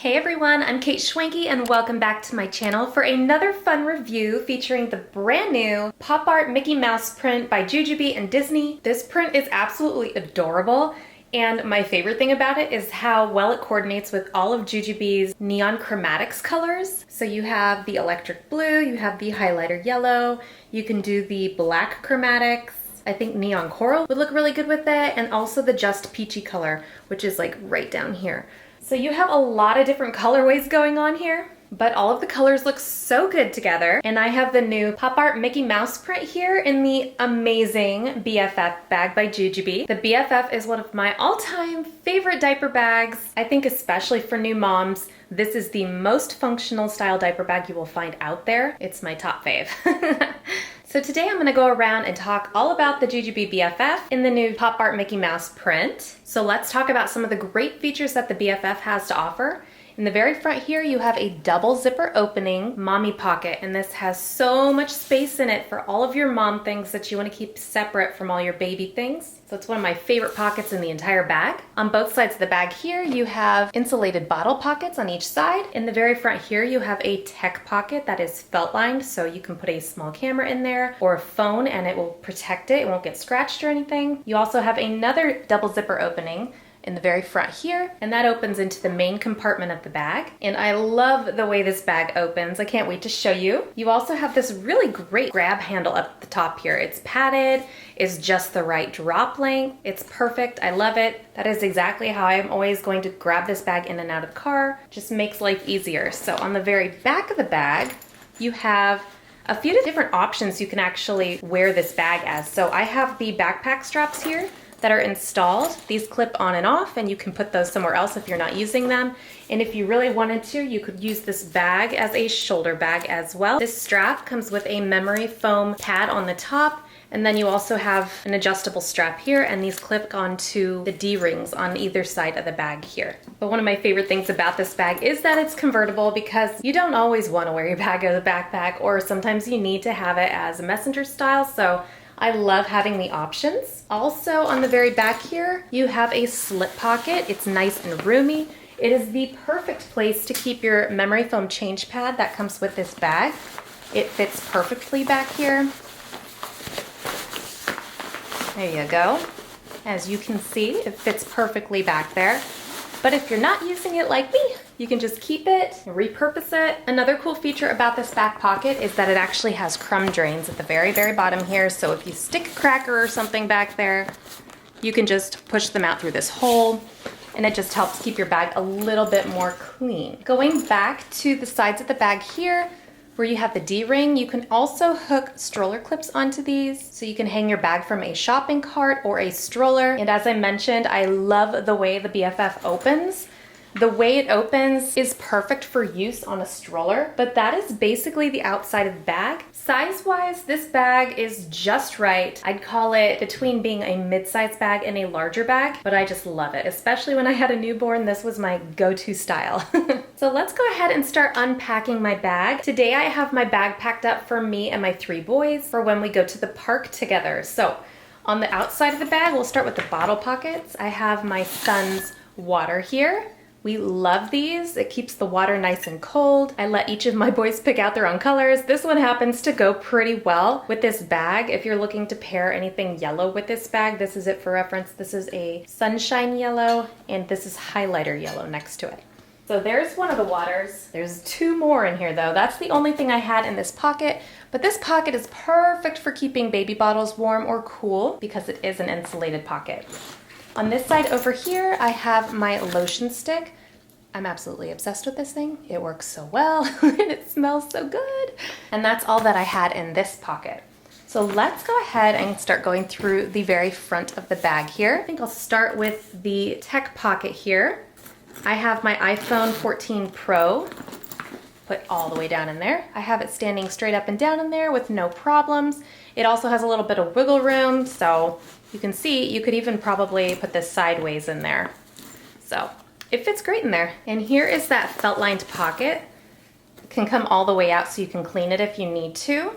Hey everyone, I'm kateschwanke and welcome back to my channel for another fun review featuring the brand new pop art Mickey Mouse print by JuJuBe and Disney. This print is absolutely adorable, and my favorite thing about it is how well it coordinates with all of JuJuBe's neon chromatics colors. So you have the electric blue, you have the highlighter yellow, you can do the black chromatics. I think neon coral would look really good with it, and also the just peachy color, which is like right down here. So you have a lot of different colorways going on here, but all of the colors look so good together. And I have the new pop art Mickey Mouse print here in the amazing BFF bag by JuJuBe. The BFF is one of my all-time favorite diaper bags. I think especially for new moms, this is the most functional style diaper bag you will find out there. It's my top fave. So today I'm going to go around and talk all about the JuJuBe BFF in the new pop art Mickey Mouse print. So let's talk about some of the great features that the BFF has to offer. In the very front here, you have a double zipper opening mommy pocket, and this has so much space in it for all of your mom things that you want to keep separate from all your baby things. So it's one of my favorite pockets in the entire bag. On both sides of the bag here, you have insulated bottle pockets on each side. In the very front here, you have a tech pocket that is felt lined, so you can put a small camera in there or a phone and it will protect it. It won't get scratched or anything. You also have another double zipper opening in the very front here, and that opens into the main compartment of the bag. And I love the way this bag opens. I can't wait to show you. You also have this really great grab handle up at the top here. It's padded, it's just the right drop length. It's perfect, I love it. That is exactly how I'm always going to grab this bag in and out of the car. Just makes life easier. So on the very back of the bag, you have a few different options you can actually wear this bag as. So I have the backpack straps here that are installed. These clip on and off, and you can put those somewhere else if you're not using them. And if you really wanted to, you could use this bag as a shoulder bag as well. This strap comes with a memory foam pad on the top, and then you also have an adjustable strap here, and these clip onto the D-rings on either side of the bag here. But one of my favorite things about this bag is that it's convertible, because you don't always want to wear your bag as a backpack, or sometimes you need to have it as a messenger style, so I love having the options. Also on the very back here, you have a slip pocket. It's nice and roomy. It is the perfect place to keep your memory foam change pad that comes with this bag. It fits perfectly back here. There you go. As you can see, it fits perfectly back there. But if you're not using it like me, you can just keep it, repurpose it. Another cool feature about this back pocket is that it actually has crumb drains at the very, very bottom here. So if you stick a cracker or something back there, you can just push them out through this hole, and it just helps keep your bag a little bit more clean. Going back to the sides of the bag here, where you have the D-ring, you can also hook stroller clips onto these, so you can hang your bag from a shopping cart or a stroller. And as I mentioned, I love the way the BFF opens. The way it opens is perfect for use on a stroller, but that is basically the outside of the bag. Size-wise, this bag is just right. I'd call it between being a mid-size bag and a larger bag, but I just love it. Especially when I had a newborn, this was my go-to style. So let's go ahead and start unpacking my bag. Today I have my bag packed up for me and my 3 boys for when we go to the park together. So on the outside of the bag, we'll start with the bottle pockets. I have my son's water here. We love these. It keeps the water nice and cold. I let each of my boys pick out their own colors. This one happens to go pretty well with this bag. If you're looking to pair anything yellow with this bag, this is it for reference. This is a sunshine yellow, and this is highlighter yellow next to it. So there's one of the waters. There's 2 more in here though. That's the only thing I had in this pocket, but this pocket is perfect for keeping baby bottles warm or cool because it is an insulated pocket. On this side over here, I have my lotion stick. I'm absolutely obsessed with this thing. It works so well and it smells so good. And that's all that I had in this pocket. So let's go ahead and start going through the very front of the bag here. I think I'll start with the tech pocket here. I have my iPhone 14 Pro put all the way down in there. I have it standing straight up and down in there with no problems. It also has a little bit of wiggle room, so you can see you could even probably put this sideways in there. So it fits great in there. And here is that felt lined pocket. It can come all the way out so you can clean it if you need to.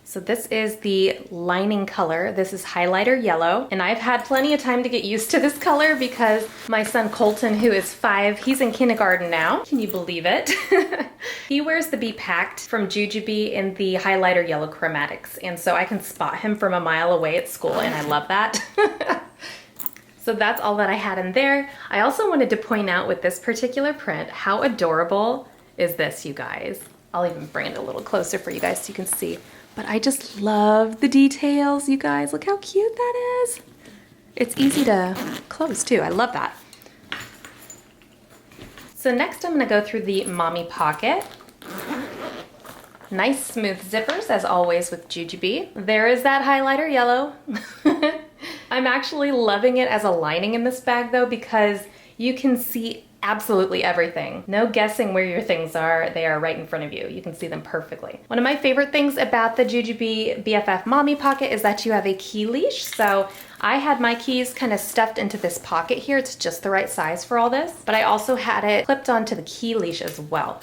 So this is the lining color. This is highlighter yellow, and I've had plenty of time to get used to this color because my son Colton, who is 5, he's in kindergarten now. Can you believe it? He wears the Be Packed from JuJuBe in the highlighter yellow chromatics, and so I can spot him from a mile away at school, and I love that. So that's all that I had in there. I also wanted to point out with this particular print, how adorable is this, you guys? I'll even bring it a little closer for you guys so you can see. But I just love the details, you guys. Look how cute that is. It's easy to close too. I love that. So next I'm gonna go through the mommy pocket. Nice smooth zippers as always with JuJuBe. There is that highlighter yellow. I'm actually loving it as a lining in this bag though, because you can see absolutely everything. No guessing where your things are. They are right in front of you. You can see them perfectly. One of my favorite things about the JuJuBe BFF Mommy Pocket is that you have a key leash. So I had my keys kind of stuffed into this pocket here. It's just the right size for all this, but I also had it clipped onto the key leash as well.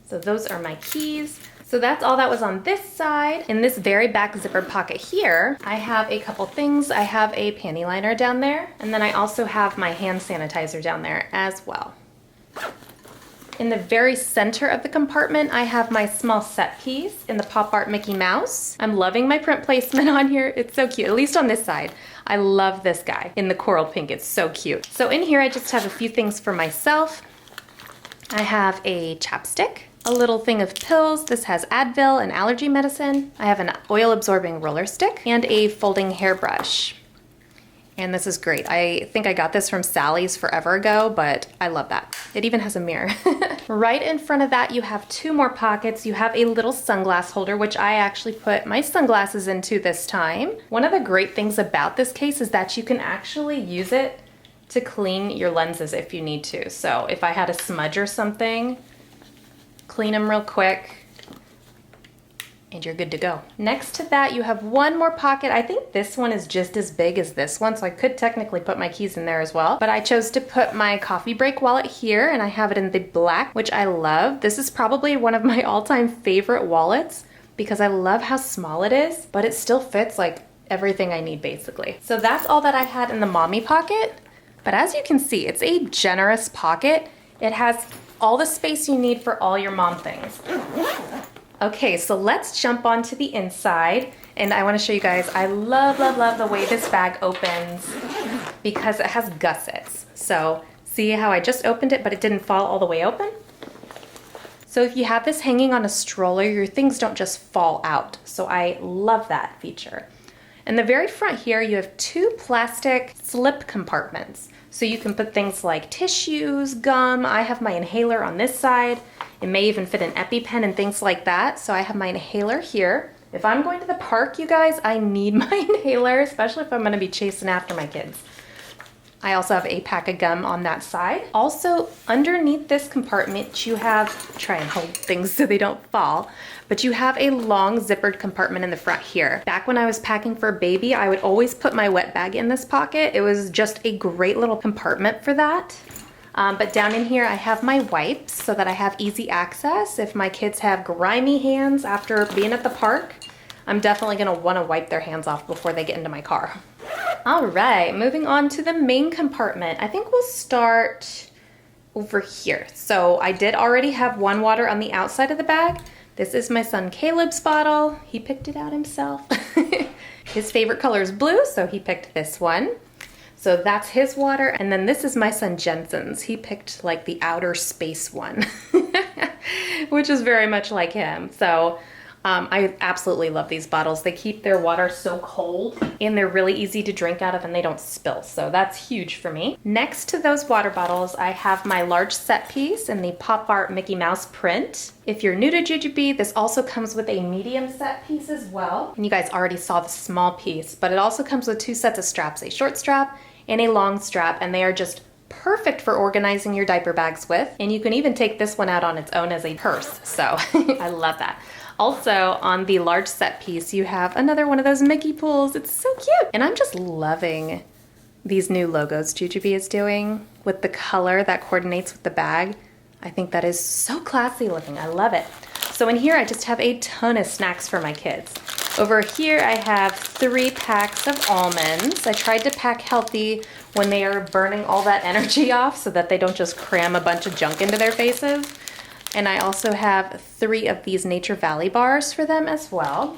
So those are my keys. So that's all that was on this side. In this very back zippered pocket here, I have a couple things. I have a panty liner down there, and then I also have my hand sanitizer down there as well. In the very center of the compartment, I have my small set piece in the pop art Mickey Mouse. I'm loving my print placement on here. It's so cute, at least on this side. I love this guy in the coral pink. It's so cute. So in here, I just have a few things for myself. I have a chapstick, a little thing of pills. This has Advil and allergy medicine. I have an oil absorbing roller stick and a folding hairbrush. And this is great. I think I got this from Sally's forever ago, but I love that. It even has a mirror. Right in front of that, you have 2 more pockets. You have a little sunglass holder, which I actually put my sunglasses into this time. One of the great things about this case is that you can actually use it to clean your lenses if you need to. So if I had a smudge or something, clean them real quick, and you're good to go. Next to that, you have one more pocket. I think this one is just as big as this one, so I could technically put my keys in there as well, but I chose to put my coffee break wallet here, and I have it in the black, which I love. This is probably one of my all-time favorite wallets because I love how small it is, but it still fits like everything I need basically. So that's all that I had in the mommy pocket, but as you can see, it's a generous pocket. It has all the space you need for all your mom things. Okay, so let's jump onto the inside, and I want to show you guys, I love, love, love the way this bag opens because it has gussets. So see how I just opened it, but it didn't fall all the way open? So if you have this hanging on a stroller, your things don't just fall out. So I love that feature. In the very front here, you have 2 plastic slip compartments. So you can put things like tissues, gum. I have my inhaler on this side. It may even fit an EpiPen and things like that. So I have my inhaler here. If I'm going to the park, you guys, I need my inhaler, especially if I'm gonna be chasing after my kids. I also have a pack of gum on that side. Also, underneath this compartment, you have, try and hold things so they don't fall, but you have a long zippered compartment in the front here. Back when I was packing for a baby, I would always put my wet bag in this pocket. It was just a great little compartment for that. But down in here, I have my wipes so that I have easy access. If my kids have grimy hands after being at the park, I'm definitely gonna wanna wipe their hands off before they get into my car. All right, moving on to the main compartment. I think we'll start over here. So I did already have one water on the outside of the bag. This is my son Caleb's bottle. He picked it out himself. His favorite color is blue, so he picked this one. So that's his water. And then this is my son Jensen's. He picked like the outer space one, which is very much like him. So I absolutely love these bottles. They keep their water so cold and they're really easy to drink out of and they don't spill. So that's huge for me. Next to those water bottles, I have my large set piece in the pop art Mickey Mouse print. If you're new to JuJuBe, this also comes with a medium set piece as well. And you guys already saw the small piece, but it also comes with 2 sets of straps, a short strap and a long strap, and they are just perfect for organizing your diaper bags with. And you can even take this one out on its own as a purse. So I love that. Also, on the large set piece, you have another one of those Mickey pools. It's so cute. And I'm just loving these new logos JuJuBe is doing with the color that coordinates with the bag. I think that is so classy looking. I love it. So in here, I just have a ton of snacks for my kids. Over here, I have 3 packs of almonds. I tried to pack healthy when they are burning all that energy off so that they don't just cram a bunch of junk into their faces. And I also have 3 of these Nature Valley bars for them as well.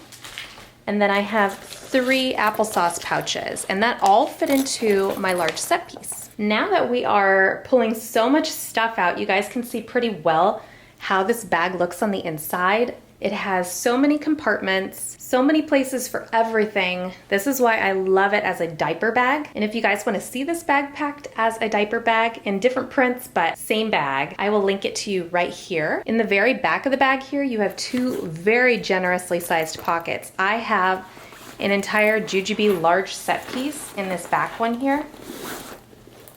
And then I have 3 applesauce pouches, and that all fit into my large set piece. Now that we are pulling so much stuff out, you guys can see pretty well how this bag looks on the inside. It has so many compartments, so many places for everything. This is why I love it as a diaper bag. And if you guys want to see this bag packed as a diaper bag in different prints, but same bag, I will link it to you right here. In the very back of the bag here, you have 2 very generously sized pockets. I have an entire JuJuBe large set piece in this back one here,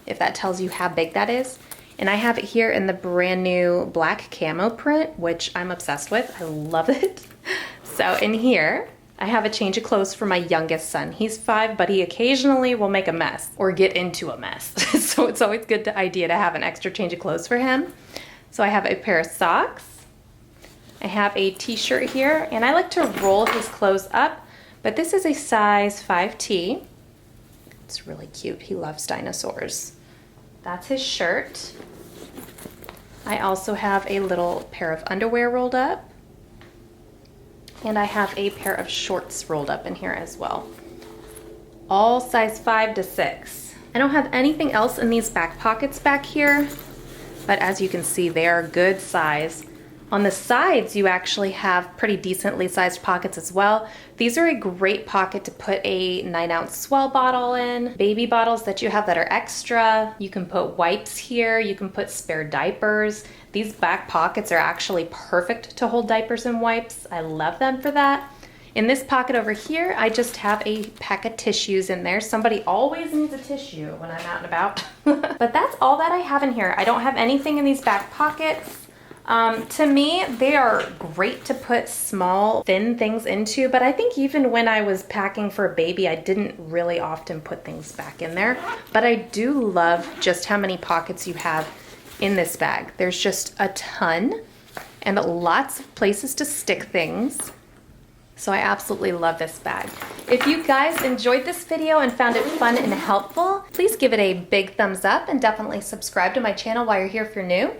if that tells you how big that is. And I have it here in the brand new black camo print, which I'm obsessed with. I love it. So in here, I have a change of clothes for my youngest son. He's 5, but he occasionally will make a mess or get into a mess. So it's always good idea to have an extra change of clothes for him. So I have a pair of socks. I have a t-shirt here, and I like to roll his clothes up, but this is a size 5T. It's really cute. He loves dinosaurs. That's his shirt. I also have a little pair of underwear rolled up. And I have a pair of shorts rolled up in here as well. All size 5 to 6. I don't have anything else in these back pockets back here, but as you can see, they are good size. On the sides, you actually have pretty decently sized pockets as well. These are a great pocket to put a 9-ounce Swell bottle in, baby bottles that you have that are extra. You can put wipes here, you can put spare diapers. These back pockets are actually perfect to hold diapers and wipes. I love them for that. In this pocket over here, I just have a pack of tissues in there. Somebody always needs a tissue when I'm out and about. But that's all that I have in here. I don't have anything in these back pockets. To me, they are great to put small, thin things into, but I think even when I was packing for a baby, I didn't really often put things back in there. But I do love just how many pockets you have in this bag. There's just a ton and lots of places to stick things. So I absolutely love this bag. If you guys enjoyed this video and found it fun and helpful, please give it a big thumbs up and definitely subscribe to my channel while you're here if you're new.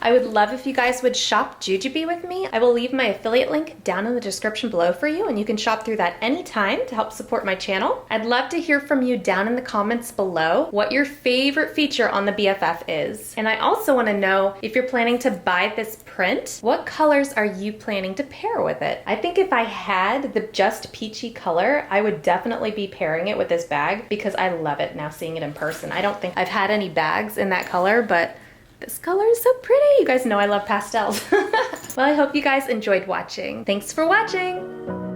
I would love if you guys would shop JuJuBe with me. I will leave my affiliate link down in the description below for you, and you can shop through that anytime to help support my channel. I'd love to hear from you down in the comments below what your favorite feature on the BFF is. And I also want to know if you're planning to buy this print, what colors are you planning to pair with it? I think if I had the just peachy color, I would definitely be pairing it with this bag because I love it now seeing it in person. I don't think I've had any bags in that color, but this color is so pretty. You guys know I love pastels. Well, I hope you guys enjoyed watching. Thanks for watching.